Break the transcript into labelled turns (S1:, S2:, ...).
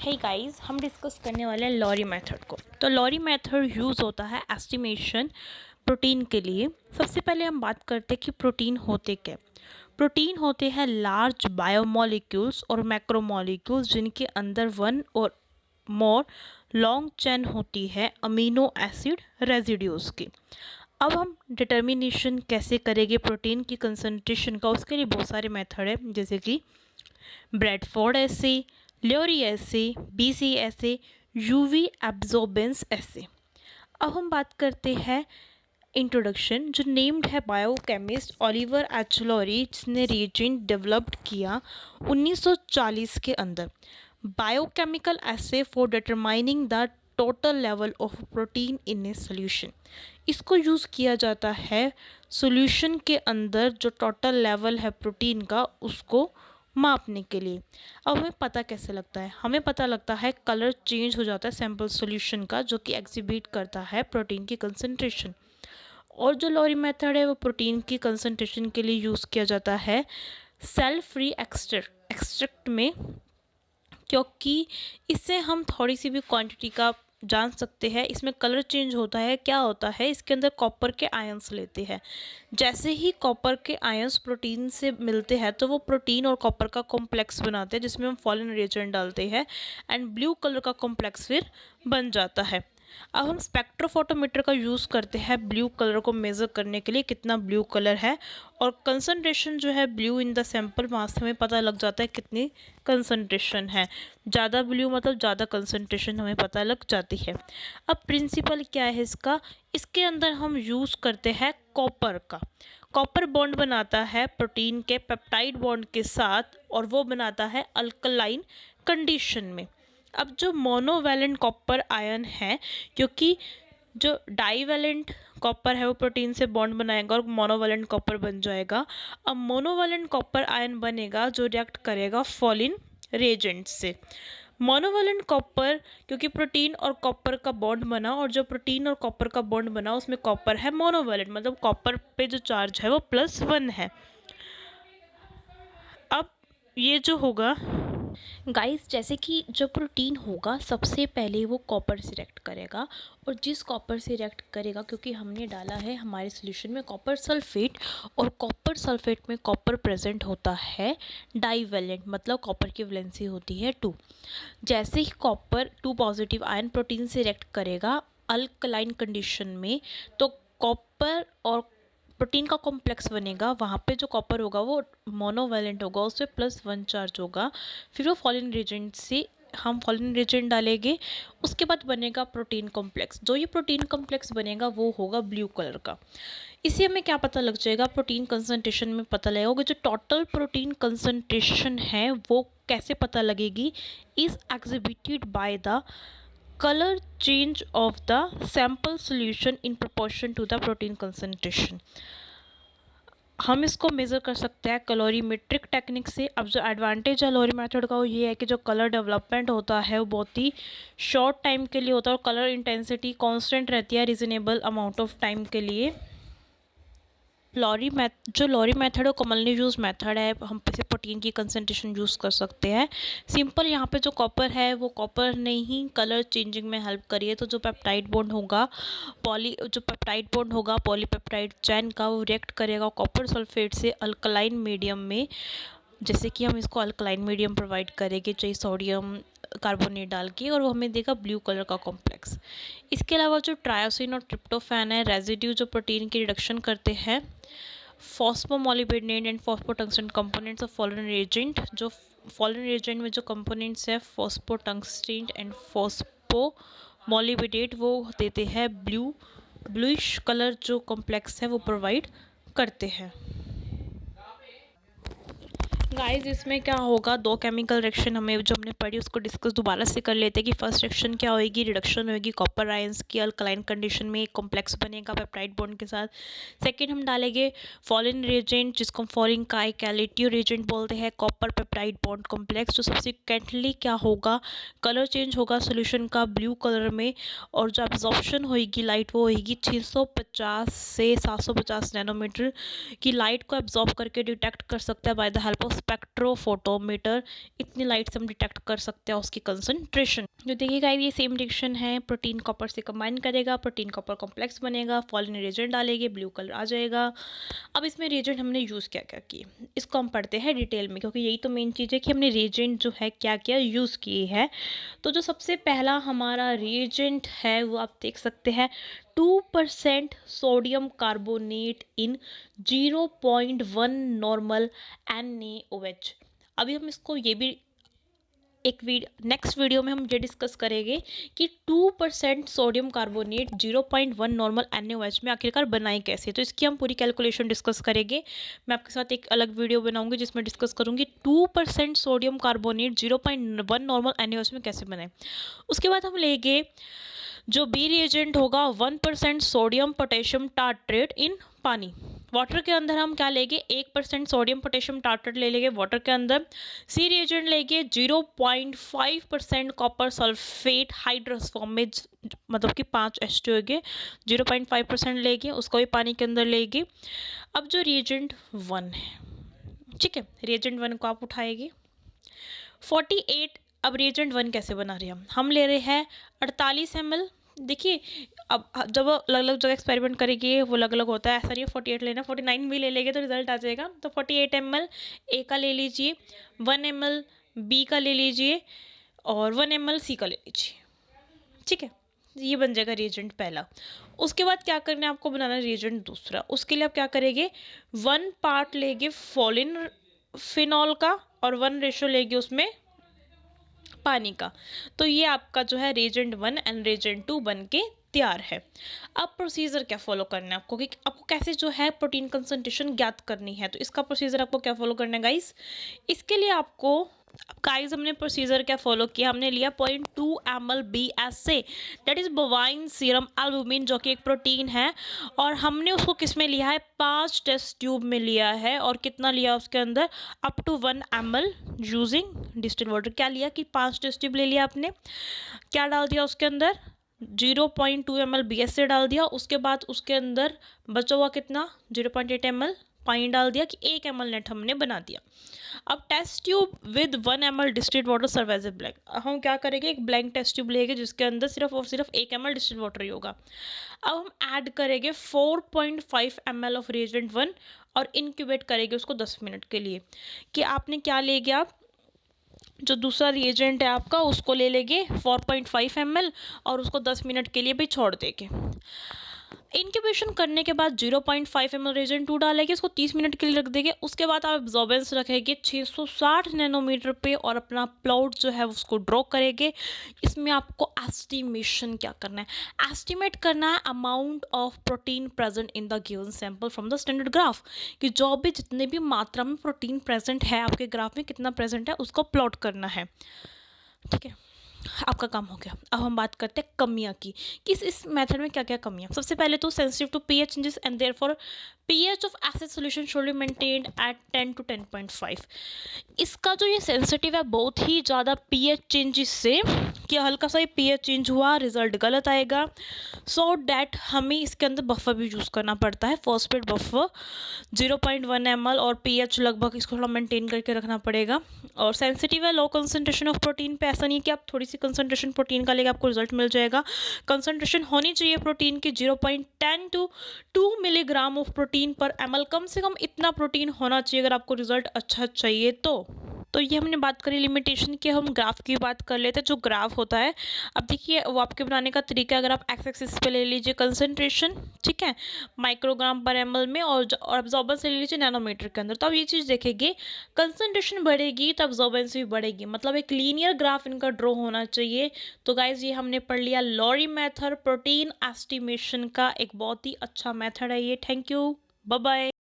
S1: Hey guys, हम discuss करने वाले हैं लॉरी मेथड को। तो लॉरी मेथड यूज़ होता है एस्टिमेशन प्रोटीन के लिए। सबसे पहले हम बात करते हैं कि प्रोटीन होते क्या। प्रोटीन होते हैं लार्ज बायोमोलिक्यूल्स और मैक्रोमोलिक्यूल्स जिनके अंदर वन और मोर लॉन्ग चेन होती है अमीनो एसिड रेजिड्यूज की। अब हम डिटर्मिनेशन कैसे करेंगे प्रोटीन की कंसंट्रेशन का, उसके लिए बहुत सारे मेथड है, जैसे कि ब्रैडफोर्ड एसे, ल्योरी एसे, बीसी एसे, यूवी एब्जॉर्बेंस एसे। अब हम बात करते हैं इंट्रोडक्शन, जो नेम्ड है बायोकेमिस्ट ओलिवर एच लॉरी, जिसने रिएजेंट डेवलप्ड किया 1940 के अंदर। Biochemical essay for determining the total level of protein in a solution. इसको यूज़ किया जाता है सॉल्यूशन के अंदर जो टोटल लेवल है प्रोटीन का उसको मापने के लिए। अब हमें पता कैसे लगता है? हमें पता लगता है कलर चेंज हो जाता है सैम्पल सॉल्यूशन का, जो कि एग्जिबिट करता है प्रोटीन की कंसंट्रेशन। और जो लॉरी मेथड है वो प्रोटीन की कंसंट्रेशन के लिए यूज़ किया जाता है सेल फ्री एक्सट्रैक्ट में, क्योंकि इससे हम थोड़ी सी भी क्वांटिटी का जान सकते हैं। इसमें कलर चेंज होता है, क्या होता है, इसके अंदर कॉपर के आयंस लेते हैं। जैसे ही कॉपर के आयंस प्रोटीन से मिलते हैं तो वो प्रोटीन और कॉपर का कॉम्प्लेक्स बनाते हैं, जिसमें हम फॉलिन रिएजेंट डालते हैं एंड ब्लू कलर का कॉम्प्लेक्स फिर बन जाता है। अब हम स्पेक्ट्रोफोटोमीटर का यूज़ करते हैं ब्लू कलर को मेज़र करने के लिए, कितना ब्लू कलर है, और कंसंट्रेशन जो है ब्लू इन द सैंपल मास हमें पता लग जाता है कितनी कंसंट्रेशन है। ज़्यादा ब्लू मतलब ज़्यादा कंसंट्रेशन हमें पता लग जाती है। अब प्रिंसिपल क्या है इसका? इसके अंदर हम यूज़ करते हैं कॉपर का। कॉपर बॉन्ड बनाता है प्रोटीन के पेप्टाइड बॉन्ड के साथ, और वो बनाता है अल्कलाइन कंडीशन में। अब जो मोनोवैलेंट कॉपर आयन है, क्योंकि जो डाईवैलेंट कॉपर है वो प्रोटीन से बॉन्ड बनाएगा और मोनोवैलेंट कॉपर बन जाएगा। अब मोनोवैलेंट कॉपर आयन बनेगा जो रिएक्ट करेगा फॉलिन रिएजेंट से। मोनोवैलेंट कॉपर, क्योंकि प्रोटीन और कॉपर का बॉन्ड बना, और जो प्रोटीन और कॉपर का बॉन्ड बना उसमें कॉपर है मोनोवैलेंट, मतलब कॉपर पे जो चार्ज है वो +1 है। अब ये जो होगा गाइस, जैसे कि जो प्रोटीन होगा सबसे पहले वो कॉपर से रिएक्ट करेगा, और जिस कॉपर से रिएक्ट करेगा, क्योंकि हमने डाला है हमारे सॉल्यूशन में कॉपर सल्फेट, और कॉपर सल्फेट में कॉपर प्रेजेंट होता है डाईवैलेंट, मतलब कॉपर की वैलेंसी होती है 2। जैसे ही कॉपर 2 पॉजिटिव आयन प्रोटीन से रिएक्ट करेगा अल्कलाइन कंडीशन में, तो कॉपर और प्रोटीन का कॉम्प्लेक्स बनेगा। वहाँ पे जो कॉपर होगा वो मोनोवैलेंट होगा, उससे +1 चार्ज होगा। फिर वो फॉलिन रिएजेंट से हम फॉलिन रिएजेंट डालेंगे, उसके बाद बनेगा प्रोटीन कॉम्प्लेक्स। जो ये प्रोटीन कॉम्प्लेक्स बनेगा वो होगा ब्लू कलर का। इससे हमें क्या पता लग जाएगा? प्रोटीन कंसंट्रेशन में पता लगेगा। जो टोटल प्रोटीन कंसंट्रेशन है वो कैसे पता लगेगी? Is exhibited by the color change of the sample solution in proportion to the protein concentration। हम इसको मेज़र कर सकते हैं कैलोरीमेट्रिक टेक्निक से। अब जो एडवांटेज है लोरी मेथड का वो ये है कि जो कलर डेवलपमेंट होता है वो बहुत ही शॉर्ट टाइम के लिए होता है, और कलर इंटेंसिटी कांस्टेंट रहती है रीजनेबल अमाउंट ऑफ टाइम के लिए। जो लॉरी मेथड है कॉमनली यूज मेथड है, हम इसे प्रोटीन की कंसंट्रेशन यूज़ कर सकते हैं। सिंपल, यहाँ पे जो कॉपर है वो कॉपर ने ही कलर चेंजिंग में हेल्प करी है। तो जो पेप्टाइड बॉन्ड होगा पॉलीपेप्टाइड चैन का, वो रिएक्ट करेगा कॉपर सल्फेट से अल्कलाइन मीडियम में। जैसे कि हम इसको अल्कलाइन मीडियम प्रोवाइड करेंगे, चाहे सोडियम कार्बोनेट डाल के, और वो हमें देगा ब्लू कलर का कॉम्प्लेक्स। इसके अलावा जो ट्रायोसिन और ट्रिप्टोफैन है रेजिड्यू, जो प्रोटीन की रिडक्शन करते हैं। Phosphomolybdate and phosphotungsten components of Folin reagent, जो फॉलिन रिएजेंट में जो कंपोनेंट्स है फॉस्फोटंगस्टन एंड फॉस्फोमोलिब्डेनेट, वो देते हैं ब्लूइश कलर, जो कॉम्प्लेक्स है वो प्रोवाइड करते हैं। गाइस, इसमें क्या होगा, 2 केमिकल रिएक्शन हमें जो हमने पढ़ी उसको डिस्कस दोबारा से कर लेते हैं कि फर्स्ट रिएक्शन क्या होगी, रिडक्शन होगी कॉपर आयंस की अल्कलाइन कंडीशन में, एक कॉम्प्लेक्स बनेगा पेप्टाइड बॉन्ड के साथ। सेकंड हम डालेंगे फॉलिन रिएजेंट, जिसको हम फॉलिन काइकैलिटिव रिएजेंट बोलते हैं, कॉपर पेप्टाइड बॉन्ड कॉम्प्लेक्स। जो सब्सिक्वेंटली क्या होगा, कलर चेंज होगा सोल्यूशन का ब्लू कलर में, और जो एब्जॉर्प्शन होगी लाइट वो होगी 650 से 750 नैनोमीटर की लाइट को एब्जॉर्ब करके डिटेक्ट कर सकता है by the help of spectrophotometer, इतनी लाइट से हम डिटेक्ट कर सकते हैं उसकी कंसंट्रेशन। जो देखिएगा ये सेम रिएक्शन है, प्रोटीन कॉपर से कंबाइन करेगा, प्रोटीन कॉपर कॉम्प्लेक्स बनेगा, फॉलिन रिएजेंट डालेंगे, ब्लू कलर आ जाएगा। अब इसमें रिएजेंट हमने यूज़ क्या क्या किए इसको हम पढ़ते हैं डिटेल में, क्योंकि यही तो मेन चीज़ है कि हमने रिएजेंट जो है क्या क्या यूज़ किए हैं। तो जो सबसे पहला हमारा रिएजेंट है वो आप देख सकते हैं 2% सोडियम कार्बोनेट इन 0.1 नॉर्मल NaOH। अभी हम इसको ये भी एक नेक्स्ट वीडियो में हम ये डिस्कस करेंगे कि 2% सोडियम कार्बोनेट 0.1 नॉर्मल NaOH में आखिरकार बनाए कैसे, तो इसकी हम पूरी कैलकुलेशन डिस्कस करेंगे। मैं आपके साथ एक अलग वीडियो बनाऊंगी जिसमें डिस्कस करूंगी 2% सोडियम कार्बोनेट 0.1 नॉर्मल NaOH में कैसे बनाए। उसके बाद हम लेंगे जो बी रिएजेंट होगा 1% सोडियम पोटेशियम टार्ट्रेट इन पानी। वाटर के अंदर हम क्या लेंगे 1% सोडियम पोटेशियम टार्ट्रेट ले लेंगे वाटर के अंदर। सी रिएजेंट लेंगे 0.5% कॉपर सल्फेट हाइड्रस फॉर्म में, मतलब कि 5 H2 होंगे, 0.5% लेंगे, उसको भी पानी के अंदर लेंगे। अब जो रिएजेंट 1 है, ठीक है, रिएजेंट 1 को आप उठाएंगे 48। अब रिएजेंट 1 कैसे बना रहे हैं हम ले रहे हैं 48 ml। देखिए अब जब अलग अलग जगह एक्सपेरिमेंट करेंगे वो अलग अलग होता है, ऐसा नहीं 48 लेना, 49 भी ले लेंगे तो रिजल्ट आ जाएगा। तो 48 ml ए का ले लीजिए, 1 ml बी का ले लीजिए और 1 ml सी का ले लीजिए, ठीक है। ये बन जाएगा रिएजेंट पहला। उसके बाद क्या करना है आपको बनाना रिएजेंट दूसरा। उसके लिए आप क्या करेंगे 1 पार्ट लेंगे फॉलिन फिनॉल का और 1 रेशो लेंगे उसमें पानी का। तो ये आपका जो है रिएजेंट 1 एंड रिएजेंट 2 बन के तैयार है। अब प्रोसीजर क्या फॉलो करना है आपको कि आपको कैसे जो है प्रोटीन कंसंट्रेशन ज्ञात करनी है, तो इसका प्रोसीजर आपको क्या फॉलो करना है गाइस। इसके लिए आपको गाइस हमने प्रोसीजर क्या फॉलो किया, हमने लिया 0.2 ml BSA that is bovine serum albumin, जो कि एक प्रोटीन है, और हमने उसको किस में लिया है 5 टेस्ट ट्यूब में लिया है। और कितना लिया उसके अंदर up to 1 ml using distil water. क्या लिया कि 5 टेस्ट ट्यूब ले लिया आपने, क्या डाल दिया उसके अंदर 0.2 ml BSA डाल दिया। उसके बाद उसके अंदर बचा हुआ कितना 0.8 ml पानी डाल दिया कि 1 ml नेट हमने बना दिया। अब test tube with 1 ml distilled water serve as a blank. हम क्या करेंगे एक ब्लैंक टेस्ट ट्यूब लेंगे जिसके अंदर सिर्फ और सिर्फ 1 ml डिस्टिल्ड वाटर ही होगा। अब हम ऐड करेंगे 4.5 ml ऑफ रिएजेंट 1 और इनक्यूबेट करेंगे उसको 10 मिनट के लिए। कि आपने क्या लेंगे आप जो दूसरा रिएजेंट है आपका उसको ले लेंगे 4.5 ml और उसको 10 मिनट के लिए भी छोड़ देंगे। इंक्यूबेशन करने के बाद 0.5 ml रिएजेंट 2 डालेंगे, इसको 30 मिनट के लिए रख देंगे। उसके बाद आप एब्जॉर्बेंस रखेंगे 660 नैनोमीटर पे और अपना प्लॉट जो है उसको ड्रॉ करेंगे। इसमें आपको एस्टिमेशन क्या करना है, एस्टिमेट करना है amount of protein present in the given sample from the standard graph, कि जो भी जितने भी मात्रा में प्रोटीन प्रेजेंट है आपके ग्राफ में कितना प्रेजेंट है उसको प्लॉट करना है, ठीक है। आपका काम हो गया। अब हम बात करते हैं कमियां की, कि इस मेथड में क्या क्या कमियां। सबसे पहले तो sensitive to pH changes and therefore pH of acid solution should be maintained at 10 to 10.5। इसका जो ये सेंसिटिव है बहुत ही ज़्यादा पीएच चेंजेस से, कि हल्का सा ही पीएच चेंज हुआ रिजल्ट गलत आएगा। सो डैट हमें इसके अंदर बफर भी यूज़ करना पड़ता है, फॉस्फेट बफर 0.1 ml और पीएच लगभग इसको थोड़ा मेंटेन करके रखना पड़ेगा। और सेंसिटिव है लो कंसंट्रेशन ऑफ प्रोटीन पे, ऐसा नहीं कि आप थोड़ी सी कंसंट्रेशन प्रोटीन का लेके आपको रिजल्ट मिल जाएगा। कंसंट्रेशन होनी चाहिए प्रोटीन की 0.10 to 2 मिलीग्राम ऑफ प्रोटीन पर ml, कम से कम इतना प्रोटीन होना चाहिए अगर आपको रिजल्ट अच्छा चाहिए तो ये हमने बात करी लिमिटेशन की। हम ग्राफ की बात कर लेते हैं। जो ग्राफ होता है अब देखिए वो आपके बनाने का तरीका, अगर आप एक्स एक्सिस पे ले लीजिए कंसंट्रेशन, ठीक है, माइक्रोग्राम पर ml में, और अब्जॉर्बेंस ले लीजिए नैनोमीटर के अंदर, तो आप ये चीज़ देखेंगे कंसंट्रेशन बढ़ेगी तो अब्जॉर्बेंस भी बढ़ेगी, मतलब एक लीनियर ग्राफ इनका ड्रॉ होना चाहिए। तो गाइज ये हमने पढ़ लिया लॉरी मेथड प्रोटीन एस्टिमेशन का, एक बहुत ही अच्छा मेथड है ये। Thank you, bye bye.